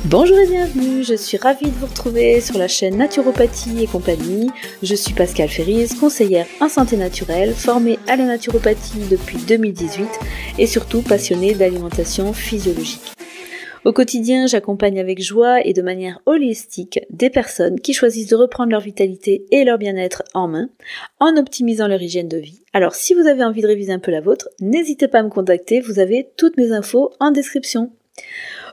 Bonjour et bienvenue, je suis ravie de vous retrouver sur la chaîne Naturopathie et compagnie. Je suis Pascale Ferriz, conseillère en santé naturelle, formée à la naturopathie depuis 2018 et surtout passionnée d'alimentation physiologique. Au quotidien, j'accompagne avec joie et de manière holistique des personnes qui choisissent de reprendre leur vitalité et leur bien-être en main en optimisant leur hygiène de vie. Alors si vous avez envie de réviser un peu la vôtre, n'hésitez pas à me contacter, vous avez toutes mes infos en description.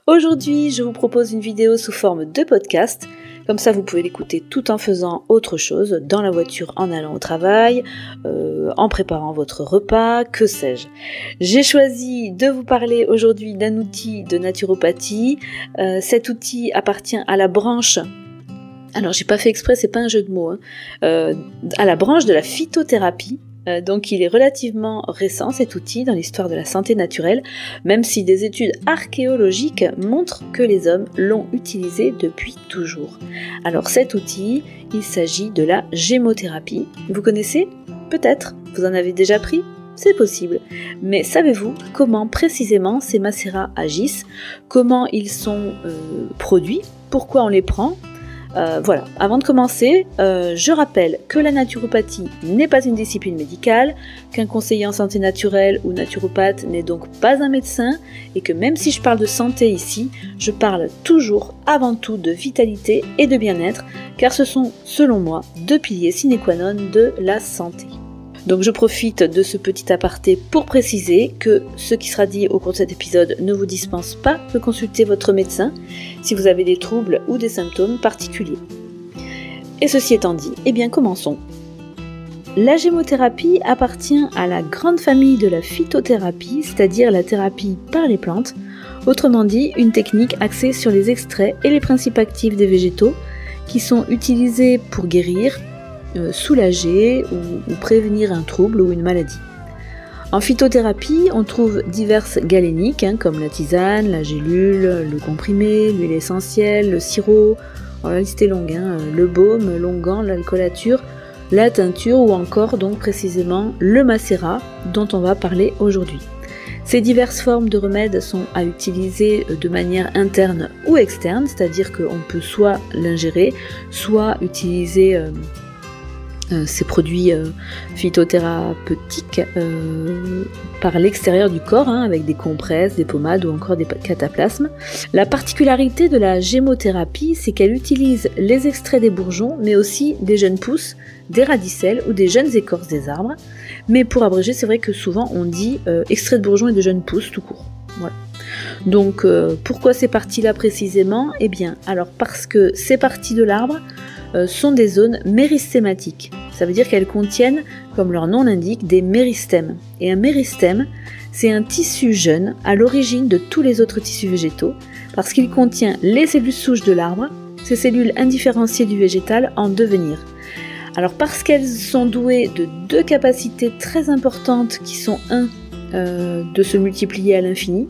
Aujourd'hui, je vous propose une vidéo sous forme de podcast, comme ça vous pouvez l'écouter tout en faisant autre chose, dans la voiture en allant au travail, en préparant votre repas, que sais-je. J'ai choisi de vous parler aujourd'hui d'un outil de naturopathie. Cet outil appartient à la branche, alors j'ai pas fait exprès, c'est pas un jeu de mots, à la branche de la phytothérapie. Donc il est relativement récent cet outil dans l'histoire de la santé naturelle, même si des études archéologiques montrent que les hommes l'ont utilisé depuis toujours. Alors cet outil, il s'agit de la gémothérapie. Vous connaissez ? Peut-être. Vous en avez déjà pris ? C'est possible. Mais savez-vous comment précisément ces macérats agissent ? Comment ils sont produits ? Pourquoi on les prend ? Voilà, avant de commencer, je rappelle que la naturopathie n'est pas une discipline médicale, qu'un conseiller en santé naturelle ou naturopathe n'est donc pas un médecin, et que même si je parle de santé ici, je parle toujours avant tout de vitalité et de bien-être, car ce sont, selon moi, deux piliers sine qua non de la santé. Donc je profite de ce petit aparté pour préciser que ce qui sera dit au cours de cet épisode ne vous dispense pas de consulter votre médecin si vous avez des troubles ou des symptômes particuliers. Et ceci étant dit, eh bien commençons. La gémothérapie appartient à la grande famille de la phytothérapie, c'est-à-dire la thérapie par les plantes, autrement dit une technique axée sur les extraits et les principes actifs des végétaux qui sont utilisés pour guérir, soulager ou prévenir un trouble ou une maladie. En phytothérapie, on trouve diverses galéniques comme la tisane, la gélule, le comprimé, l'huile essentielle, le sirop, la liste est longue, le baume, l'onguent, l'alcoolature, la teinture ou encore donc précisément le macérat dont on va parler aujourd'hui. Ces diverses formes de remèdes sont à utiliser de manière interne ou externe, c'est-à-dire qu'on peut soit l'ingérer, soit utiliser ces produits phytothérapeutiques par l'extérieur du corps, avec des compresses, des pommades ou encore des cataplasmes. La particularité de la gémothérapie, c'est qu'elle utilise les extraits des bourgeons, mais aussi des jeunes pousses, des radicelles ou des jeunes écorces des arbres. Mais pour abréger, c'est vrai que souvent on dit extraits de bourgeons et de jeunes pousses tout court. Voilà. Donc pourquoi ces parties-là précisément ? Eh bien, alors parce que ces parties de l'arbre sont des zones méristématiques. Ça veut dire qu'elles contiennent, comme leur nom l'indique, des méristèmes. Et un méristème, c'est un tissu jeune à l'origine de tous les autres tissus végétaux, parce qu'il contient les cellules souches de l'arbre, ces cellules indifférenciées du végétal en devenir. Alors parce qu'elles sont douées de deux capacités très importantes qui sont de se multiplier à l'infini,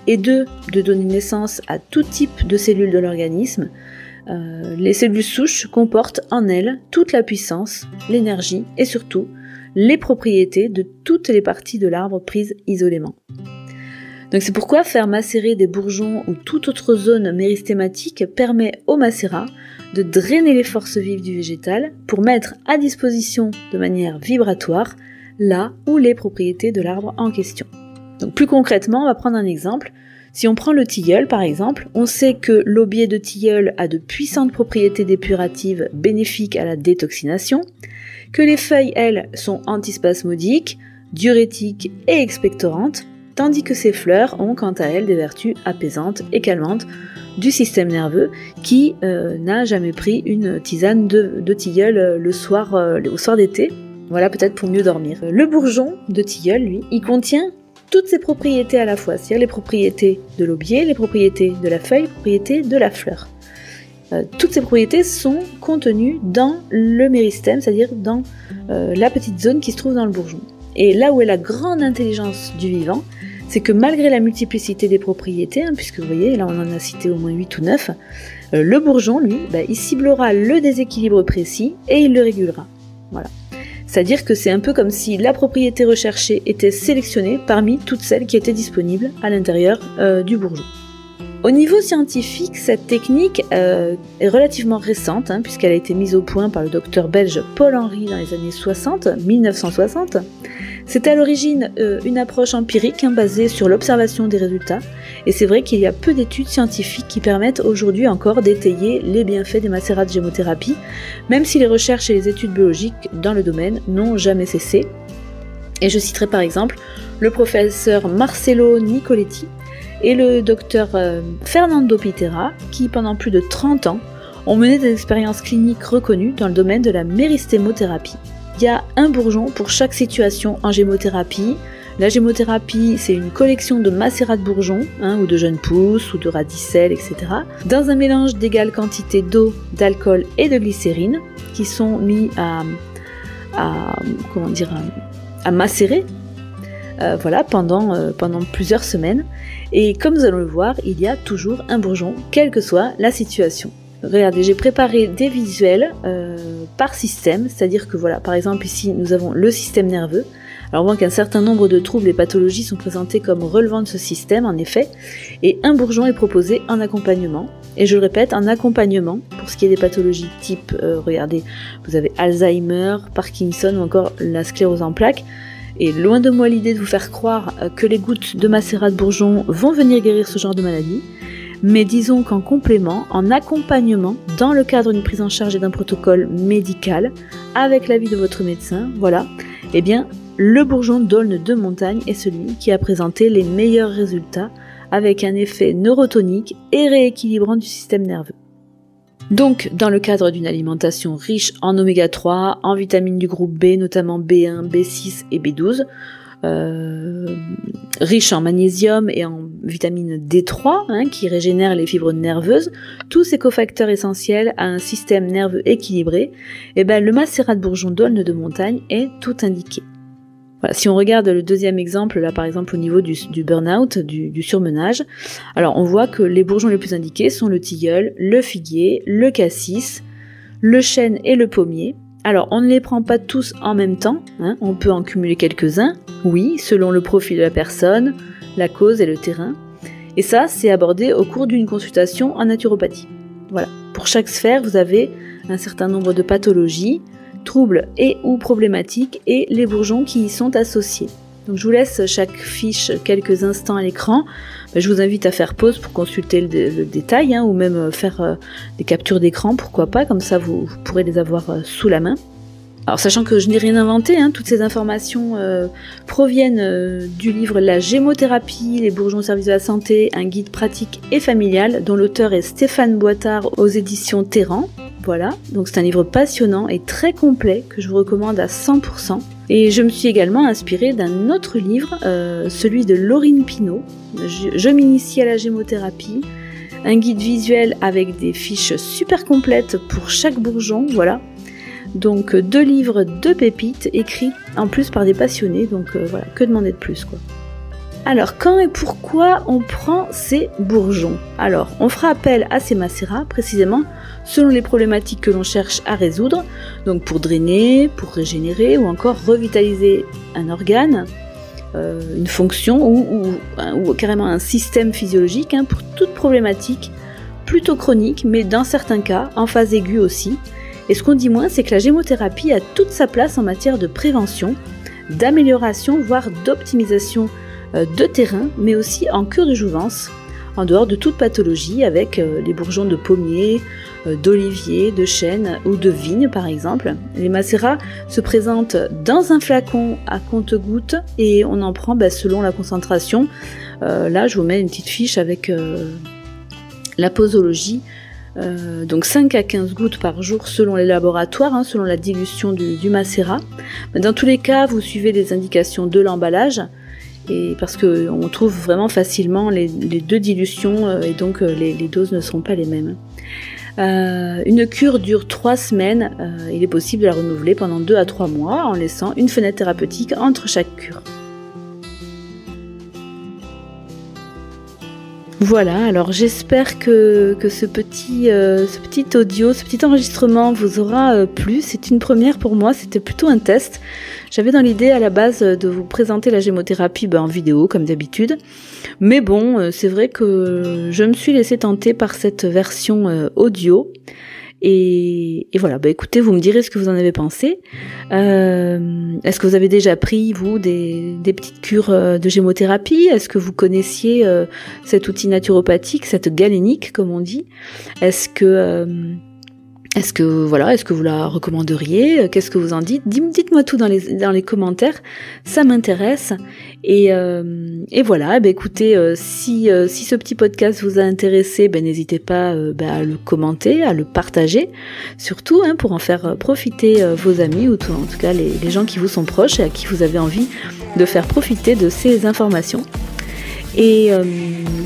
et deux, de donner naissance à tout type de cellules de l'organisme, les cellules souches comportent en elles toute la puissance, l'énergie et surtout les propriétés de toutes les parties de l'arbre prises isolément. Donc c'est pourquoi faire macérer des bourgeons ou toute autre zone méristématique permet au macérat de drainer les forces vives du végétal pour mettre à disposition de manière vibratoire là où les propriétés de l'arbre en question. Donc plus concrètement, on va prendre un exemple. Si on prend le tilleul par exemple, on sait que l'aubier de tilleul a de puissantes propriétés dépuratives bénéfiques à la détoxination, que les feuilles, elles, sont antispasmodiques, diurétiques et expectorantes, tandis que ces fleurs ont quant à elles des vertus apaisantes et calmantes du système nerveux qui n'a jamais pris une tisane de tilleul au soir d'été, voilà peut-être pour mieux dormir. Le bourgeon de tilleul, lui, il contient toutes ces propriétés à la fois, c'est-à-dire les propriétés de l'aubier, les propriétés de la feuille, les propriétés de la fleur. Toutes ces propriétés sont contenues dans le méristème, c'est-à-dire dans la petite zone qui se trouve dans le bourgeon. Et là où est la grande intelligence du vivant, c'est que malgré la multiplicité des propriétés, puisque vous voyez, là on en a cité au moins 8 ou 9, le bourgeon, lui, il ciblera le déséquilibre précis et il le régulera. Voilà. C'est-à-dire que c'est un peu comme si la propriété recherchée était sélectionnée parmi toutes celles qui étaient disponibles à l'intérieur du bourgeon. Au niveau scientifique, cette technique est relativement récente, puisqu'elle a été mise au point par le docteur belge Paul Henry dans les années 1960. C'est à l'origine une approche empirique basée sur l'observation des résultats, et c'est vrai qu'il y a peu d'études scientifiques qui permettent aujourd'hui encore d'étayer les bienfaits des macérats de gémothérapie, même si les recherches et les études biologiques dans le domaine n'ont jamais cessé. Et je citerai par exemple le professeur Marcello Nicoletti, et le docteur Fernando Pitera, qui pendant plus de 30 ans ont mené des expériences cliniques reconnues dans le domaine de la méristémothérapie. Il y a un bourgeon pour chaque situation en gémothérapie. La gémothérapie, c'est une collection de macérats de bourgeons, ou de jeunes pousses, ou de radicelles, etc., dans un mélange d'égales quantités d'eau, d'alcool et de glycérine, qui sont mis à macérer, pendant plusieurs semaines. Et comme nous allons le voir, il y a toujours un bourgeon, quelle que soit la situation. Regardez, j'ai préparé des visuels par système, c'est-à-dire que par exemple ici nous avons le système nerveux. Alors on voit qu'un certain nombre de troubles et pathologies sont présentés comme relevant de ce système en effet, et un bourgeon est proposé en accompagnement. Et je le répète, en accompagnement, pour ce qui est des pathologies type, regardez, vous avez Alzheimer, Parkinson ou encore la sclérose en plaques. Et loin de moi l'idée de vous faire croire que les gouttes de macérat de bourgeon vont venir guérir ce genre de maladie, mais disons qu'en complément, en accompagnement, dans le cadre d'une prise en charge et d'un protocole médical, avec l'avis de votre médecin, le bourgeon d'aulne de montagne est celui qui a présenté les meilleurs résultats, avec un effet neurotonique et rééquilibrant du système nerveux. Donc, dans le cadre d'une alimentation riche en oméga 3, en vitamines du groupe B, notamment B1, B6 et B12, riche en magnésium et en vitamine D3, qui régénère les fibres nerveuses, tous ces cofacteurs essentiels à un système nerveux équilibré, le macérat de bourgeon d'aulne de montagne est tout indiqué. Voilà, si on regarde le deuxième exemple, là par exemple au niveau du burn-out, du surmenage, alors on voit que les bourgeons les plus indiqués sont le tilleul, le figuier, le cassis, le chêne et le pommier. Alors on ne les prend pas tous en même temps, on peut en cumuler quelques-uns, oui, selon le profil de la personne, la cause et le terrain. Et ça, c'est abordé au cours d'une consultation en naturopathie. Voilà, pour chaque sphère, vous avez un certain nombre de pathologies, troubles et ou problématiques et les bourgeons qui y sont associés. Donc je vous laisse chaque fiche quelques instants à l'écran. Je vous invite à faire pause pour consulter le détail ou même faire des captures d'écran, pourquoi pas, comme ça vous pourrez les avoir sous la main. Alors sachant que je n'ai rien inventé, toutes ces informations proviennent du livre La gémothérapie, les bourgeons au service de la santé, un guide pratique et familial dont l'auteur est Stéphane Boitard aux éditions Terran. Voilà, donc c'est un livre passionnant et très complet que je vous recommande à 100%. Et je me suis également inspirée d'un autre livre, celui de Laurine Pinault, Je m'initie à la gémothérapie, un guide visuel avec des fiches super complètes pour chaque bourgeon, voilà. Donc 2 livres de pépites écrits en plus par des passionnés, donc voilà, que demander de plus quoi. Alors quand et pourquoi on prend ces bourgeons? Alors on fera appel à ces macérats précisément selon les problématiques que l'on cherche à résoudre, donc pour drainer, pour régénérer ou encore revitaliser un organe, une fonction ou carrément un système physiologique pour toute problématique plutôt chronique mais dans certains cas en phase aiguë aussi. Et ce qu'on dit moins, c'est que la gémothérapie a toute sa place en matière de prévention, d'amélioration, voire d'optimisation de terrain, mais aussi en cure de jouvence, en dehors de toute pathologie, avec les bourgeons de pommier, d'olivier, de chêne ou de vigne par exemple. Les macérats se présentent dans un flacon à compte-gouttes et on en prend selon la concentration. Là, je vous mets une petite fiche avec la posologie. Donc 5 à 15 gouttes par jour selon les laboratoires, selon la dilution du macérat. Dans tous les cas, vous suivez les indications de l'emballage, et parce qu'on trouve vraiment facilement les 2 dilutions et donc les doses ne seront pas les mêmes. Une cure dure 3 semaines, il est possible de la renouveler pendant 2 à 3 mois en laissant une fenêtre thérapeutique entre chaque cure. Voilà, alors j'espère que ce petit audio, ce petit enregistrement vous aura plu. C'est une première pour moi, c'était plutôt un test. J'avais dans l'idée à la base de vous présenter la gémothérapie en vidéo comme d'habitude. Mais bon, c'est vrai que je me suis laissée tenter par cette version audio. Et voilà, écoutez, vous me direz ce que vous en avez pensé. Est-ce que vous avez déjà pris, vous, des petites cures de gémothérapie? Est-ce que vous connaissiez cet outil naturopathique, cette galénique, comme on dit? Est-ce que vous la recommanderiez? Qu'est-ce que vous en dites? Dites-moi tout dans les commentaires, ça m'intéresse. Et voilà, écoutez, si ce petit podcast vous a intéressé, n'hésitez pas à le commenter, à le partager, surtout pour en faire profiter vos amis ou en tout cas les gens qui vous sont proches et à qui vous avez envie de faire profiter de ces informations. Et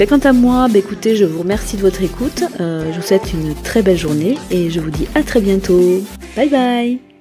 quant à moi, écoutez, je vous remercie de votre écoute, je vous souhaite une très belle journée et je vous dis à très bientôt. Bye bye.